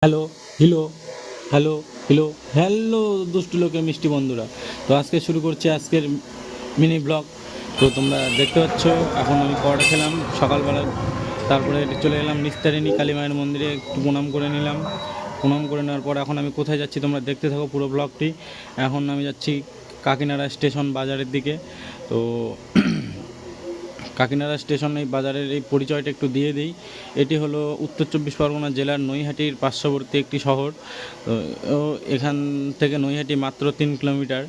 Hello, Hilo, hello, Hilo, hello দুষ্টু লোকের মিষ্টি বন্ধুরা। তো আজকে শুরু করছি আজকের মিনি ব্লগ। তো তোমরা দেখতে পাচ্ছ এখন আমি পরোটা খেলাম সকালবেলা। তারপরে চলে এলাম নিস্তারিণী কালী মায়ের মন্দিরে, একটু প্রণাম করে নিলাম। প্রণাম করে নেওয়ার পর এখন আমি কোথায় যাচ্ছি তোমরা দেখতে থাকো পুরো ব্লগটি। এখন আমি যাচ্ছি কাকিনাড়া স্টেশন বাজারের দিকে। তো কাকিনাড়া স্টেশন এই বাজারের এই পরিচয়টা একটু দিয়ে দিই। এটি হলো উত্তর চব্বিশ পরগনা জেলার নৈহাটির পার্শ্ববর্তী একটি শহর। তো এখান থেকে নৈহাটি মাত্র 3 কিলোমিটার।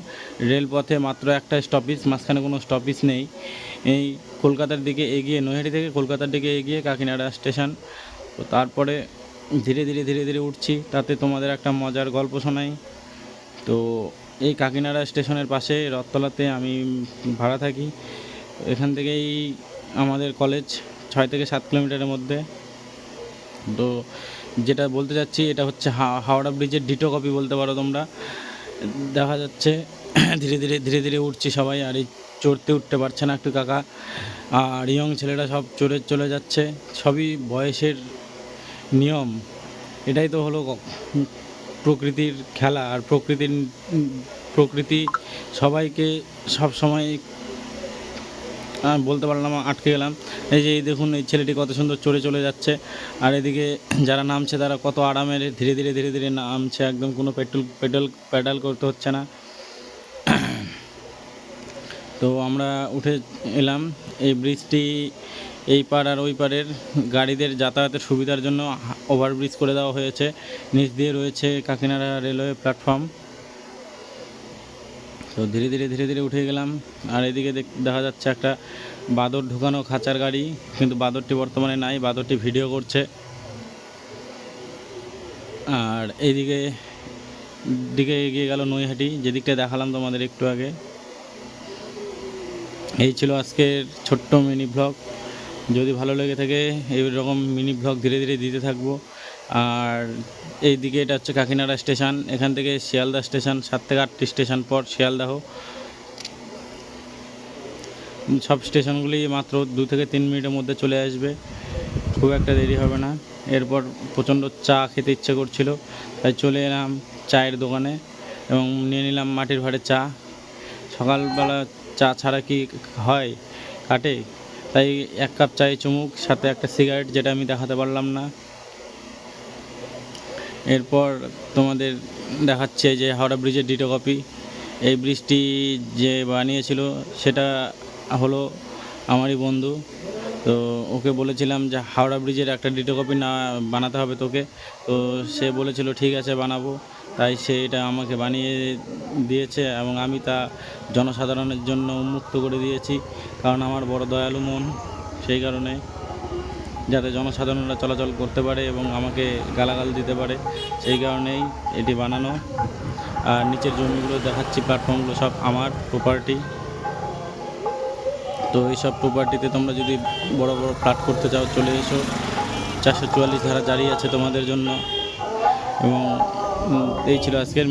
রেলপথে মাত্র একটা স্টপেজ, মাঝখানে কোনো স্টপেজ নেই। এই কলকাতার দিকে এগিয়ে, নৈহাটি থেকে কলকাতার দিকে এগিয়ে কাকিনাড়া স্টেশন। তো তারপরে ধীরে ধীরে ধীরে ধীরে উঠছি, তাতে তোমাদের একটা মজার গল্প শোনাই। তো এই কাকিনাড়া স্টেশনের পাশে রথতলাতে আমি ভাড়া থাকি। এখান থেকেই আমাদের কলেজ 6 থেকে 7 কিলোমিটারের মধ্যে। তো যেটা বলতে চাচ্ছি এটা হচ্ছে হাওড়া ব্রিজের ডিটো কপি বলতে পারো তোমরা। দেখা যাচ্ছে ধীরে ধীরে ধীরে ধীরে উঠছি সবাই, আর এই চড়তে উঠতে পারছে না একটু কাকা, আর ইয়ং ছেলেরা সব চড়ে চলে যাচ্ছে। সবই বয়সের নিয়ম, এটাই তো হলো প্রকৃতির খেলা। আর প্রকৃতি সবাইকে সব সময় বলতে পারলাম, আটকে গেলাম। এই যে দেখুন, এই ছেলেটি কত সুন্দর চড়ে চলে যাচ্ছে, আর এদিকে যারা নামছে তারা কত আরামের ধীরে ধীরে ধীরে ধীরে নামছে, একদম কোনো পেডাল করতে হচ্ছে না। তো আমরা উঠে এলাম। এই ব্রিজটি এই পার আর ওই পারের গাড়িদের যাতায়াতের সুবিধার জন্য ওভারব্রিজ করে দেওয়া হয়েছে। নিচ দিয়ে রয়েছে কাকিনাড়া রেলওয়ে প্ল্যাটফর্ম। তো ধীরে ধীরে ধীরে ধীরে উঠে গেলাম। আর এদিকে দেখা যাচ্ছে একটা বাদর ঢুকানো খাঁচার গাড়ি, কিন্তু বাদরটি বর্তমানে নাই, বাদরটি ভিডিও করছে। আর এইদিকে দিকে এগিয়ে গেল নৈহাটি, যেদিকটা দেখালাম তোমাদের একটু আগে। এই ছিল আজকের ছোট্ট মিনি ব্লগ। যদি ভালো লেগে থাকে এইরকম মিনি ব্লগ ধীরে ধীরে দিতে থাকবো। আর এইদিকে এটা হচ্ছে কাকিনাড়া স্টেশন, এখান থেকে শিয়ালদা স্টেশন 7 থেকে 8টি স্টেশন পর শিয়ালদাহ। সব স্টেশনগুলি মাত্র 2 থেকে 3 মিনিটের মধ্যে চলে আসবে, খুব একটা দেরি হবে না। এরপর প্রচণ্ড চা খেতে ইচ্ছে করছিল, তাই চলে এলাম চায়ের দোকানে এবং নিয়ে নিলাম মাটির ভাঁড়ের চা। সকালবেলা চা ছাড়া কি হয়, কাটে? তাই 1 কাপ চায়ে চুমুক, সাথে একটা সিগারেট, যেটা আমি দেখাতে পারলাম না। এরপর তোমাদের দেখাচ্ছে যে হাওড়া ব্রিজের ডিটো কপি। এই ব্রিজটি যে বানিয়েছিল সেটা হলো আমারই বন্ধু। তো ওকে বলেছিলাম যে হাওড়া ব্রিজের একটা ডিটো কপি না বানাতে হবে তোকে। তো সে বলেছিল ঠিক আছে বানাবো, তাই সে এটা আমাকে বানিয়ে দিয়েছে এবং আমি তা জনসাধারণের জন্য উন্মুক্ত করে দিয়েছি, কারণ আমার বড় দয়ালু মন। সেই কারণে যাতে জনসাধারণরা চলাচল করতে পারে এবং আমাকে গালাগাল দিতে পারে, সেই কারণেই এটি বানানো। আর নিচের জমিগুলো দেখাচ্ছি, প্ল্যাটফর্মগুলো সব আমার প্রপার্টি। তো এইসব প্রপার্টিতে তোমরা যদি বড় বড় ফ্ল্যাট করতে চাও চলে এসো, 444 ধারা জারি আছে তোমাদের জন্য। এবং এই ছিল আজকের